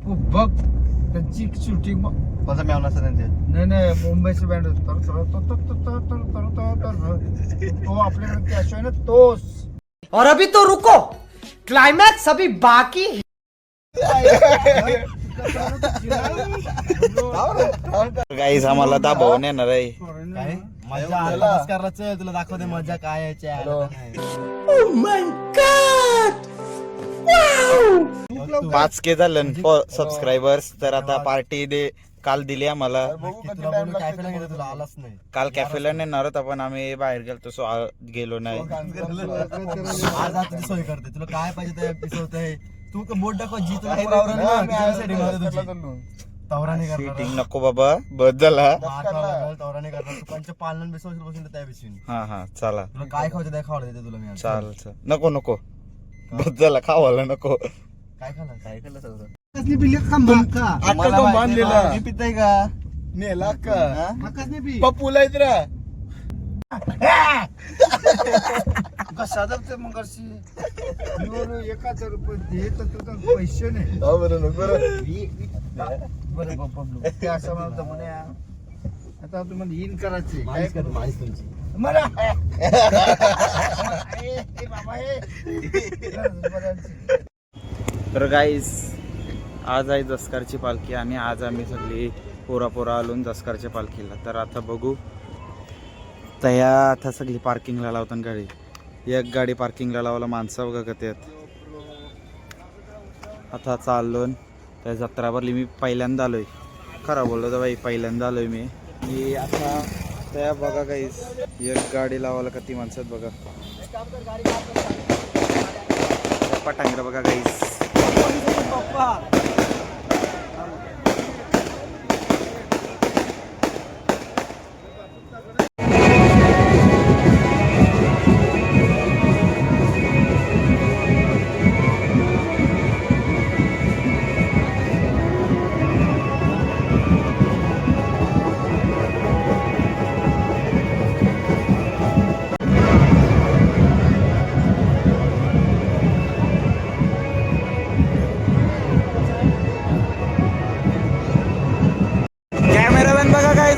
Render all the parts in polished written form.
तू बघ त्यांची शूटिंग कोणता मेवना असं त्यांचे नाही मुंबईचे बँड तो आपल्याकडे कॅश आहे ना तोच. और अभी तो रुको, क्लाइमैक्स अभी बाकी है. गाईस आम्हाला दाबवून येणार आहे. काय मजा चल तुला दाखवते मजा काय आहे. Oh my God! Wow! 5K झालं सबस्क्रायबर्स. तर आता पार्टी काल दिली आम्हाला. काल कॅफेला नेणार होता पण आम्ही बाहेर गेलो सो गेलो नाही. सोय करते तुला काय पाहिजे ते पिसवत आहे. तू बोट दाखव जी तुला फिटिंग नको बाबा बस झाला. तवराने करणार तू पंच पालन बेसवशील बसून त्या बेसून हा चला तुला काय खावते ते खावलं देते तुला मी. चाल नको बस झाला खावायला नको. काय खाल्लं सगळं कसली बिल्ली खांबा बांधलेला पिताय का नेला का कसली बी पप्पूला इतरा कसा दाबते मग अशी 1000 रुपये दे तर तुझा पैसे नाही. बरं पप्पू ते असं म्हणतो म्हणे आता तुम्हाला इन करायचे काय माहिती तुमची मला बाबा तर गाईस आज आहे दसकारची पालखी आणि आज आम्ही सगळी पोरा आलो दसकारच्या पालखीला. तर आता बघू तया आता सगळी पार्किंगला लावतात गाडी. एक गाडी पार्किंगला लावायला माणसं बघत आहेत. आता चाललो त्या जत्रा भरली. मी पहिल्यांदा आलोय खरं बोललो तर बाई पहिल्यांदा आलोय मी आता त्या बघा गाईस एक गाडी लावायला किती माणसं आहेत बघा. पटांगरा बघा गाईस.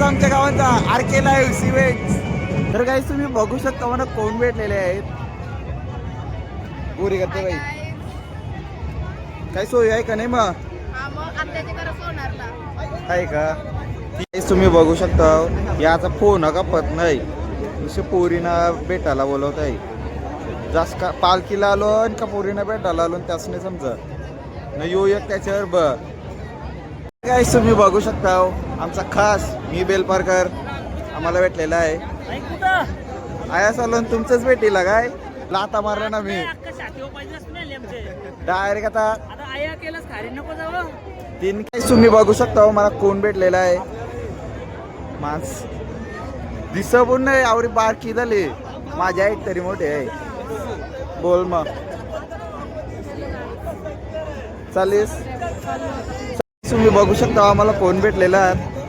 आमच्या गावांचा आरके लाईव्ह इव्हेंट्स. तर काही तुम्ही बघू शकता मला कोण भेटलेले आहेत. गोरी करते बाई काय सोय आहे का नाही मग आहे का तुम्ही बघू शकता. याचा फोन का पत नाही जसे पोरीना भेटायला बोलवत आहे. जास्त का पालखीला आलो आणि का पोरीना भेटायला आलो त्याच नाही समजा न येऊ एक त्याच्यावर बघ. काय तुम्ही बघू शकता आमचा खास मी बेलपारकर आम्हाला भेटलेला आहे. आया चालून तुमचंच भेटीला काय लाता मारला ना मी डायरेक्ट आता तीन. काही तुम्ही बघू शकता मला कोण भेटलेला आहे. माणस दिस पण नाही आवरी बारकी झाली माझ्या एक तरी मोठे आहे. बोल मग चालीस. तुम्ही बघू शकता आम्हाला कोण भेटलेला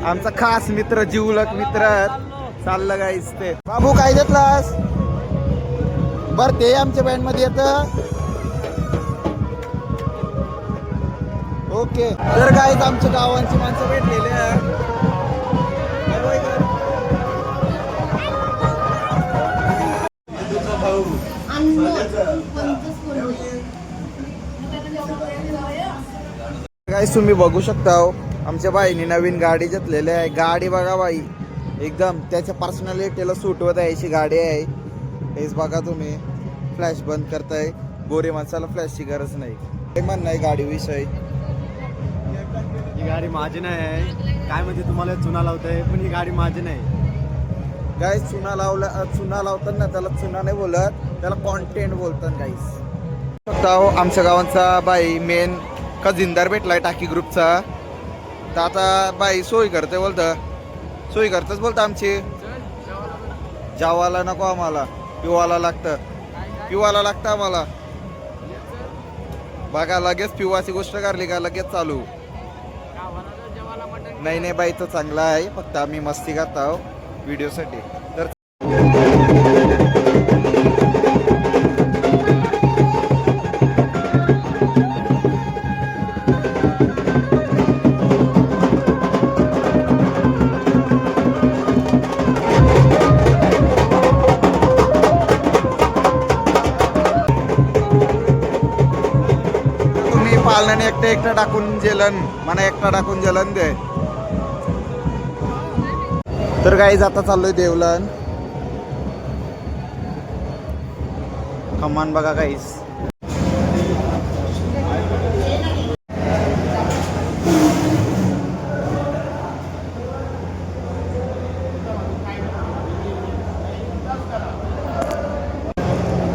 आमचा खास मित्र जीवलक मित्र चाललं गाईस. ते बाबू काय घेतलास बर ते आमच्या बँड मध्ये येत. ओके तर गाईस आमच्या गावांची माणसं भेटलेली गाईस. तुम्ही बघू शकता आमच्या बाईनी नवीन गाडी घेतलेली आहे. गाडी बघा बाई एकदम त्याच्या पर्सनॅलिटीला सूट होत आहे अशी गाडी आहे. हेच बघा तुम्ही फ्लॅश बंद करताय. गोरे माणसाला फ्लॅशची गरज नाही. हे म्हणणं आहे गाडीविषयी. ही गाडी माझी नाही काय म्हणजे तुम्हाला चुना लावताय पण ही गाडी माझी नाही. गाईस चुना लावतात ना त्याला चुना नाही बोलत त्याला कॉन्टेंट बोलतात गाईस. आमच्या गावांचा बाई मेन खजिनदार भेटलाय टाकी ग्रुपचा. तर आता बाई सोय करते बोलतं सोय करतच बोलतं आमची. जेवायला नको आम्हाला पिवायला लागतं आम्हाला. बघा लगेच पिवाची गोष्ट करली का लगेच चालू. नाही बाई तो चांगला आहे फक्त आम्ही मस्ती करत आहोत व्हिडिओसाठी. तर एकटा टाकून जेलन मला एकटा टाकून जेलन दे. तर गाईज आता चाललोय देवलन. कमान बघा गाईज.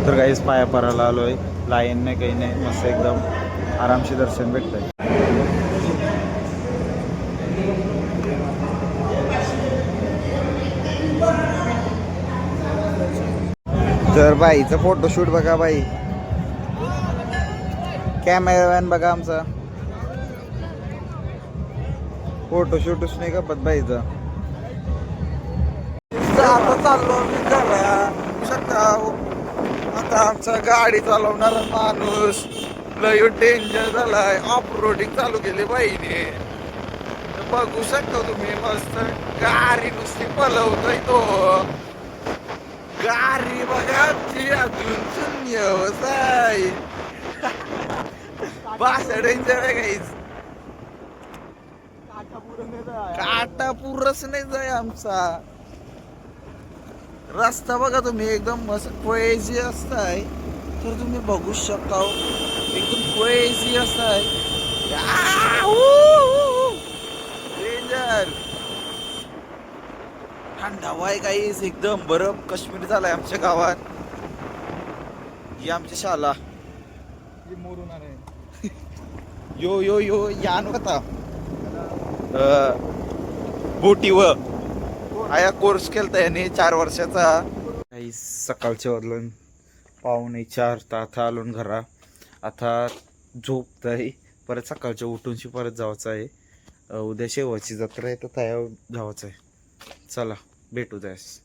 तर गाईज पाया परायला आलोय. लाईन नाही काही नाही, मस्त एकदम आरामशी दर्शन भेटतंय. तर बाईचं फोटोशूट बघा बाई. कॅमेरामॅन बघा आमचा. फोटोशूटच नाही का पण बाईचा. आता चाललो शकता. आता आमचा गाडी चालवणारा माणूस लय डेंजर झालाय. ऑफ रोडिंग चालू केली बाईने. बघू शकता तुम्ही मस्त गाडी नुसती पलवतोय तो. गाडी बघा आमची अजून शून्य होताय. भाषा डेंजर आहे गाईज. काटा पुरच नाही जाय आमचा. रस्ता बघा तुम्ही एकदम मस्त क्रेझी असताय. तर तुम्ही बघू शकता एकदम क्रेझी असताय. डेंजर. थंडावा आहे गाईस एकदम. बरफ काश्मीर झालाय आमच्या गावात. ही आमची शाला. यो यो यो या नव्हता बोटीवर आया कोर्स केलता याने 4 वर्षाचा. काही सकाळच्या वाजलं 3:45 तर आता आलो घरा. आता झोपतंय. परत सकाळच्या उठूनशी परत जायचं आहे. उद्या शेवटची जत्रा आहे तर तयार जायचं आहे. चला भेटू द्यास.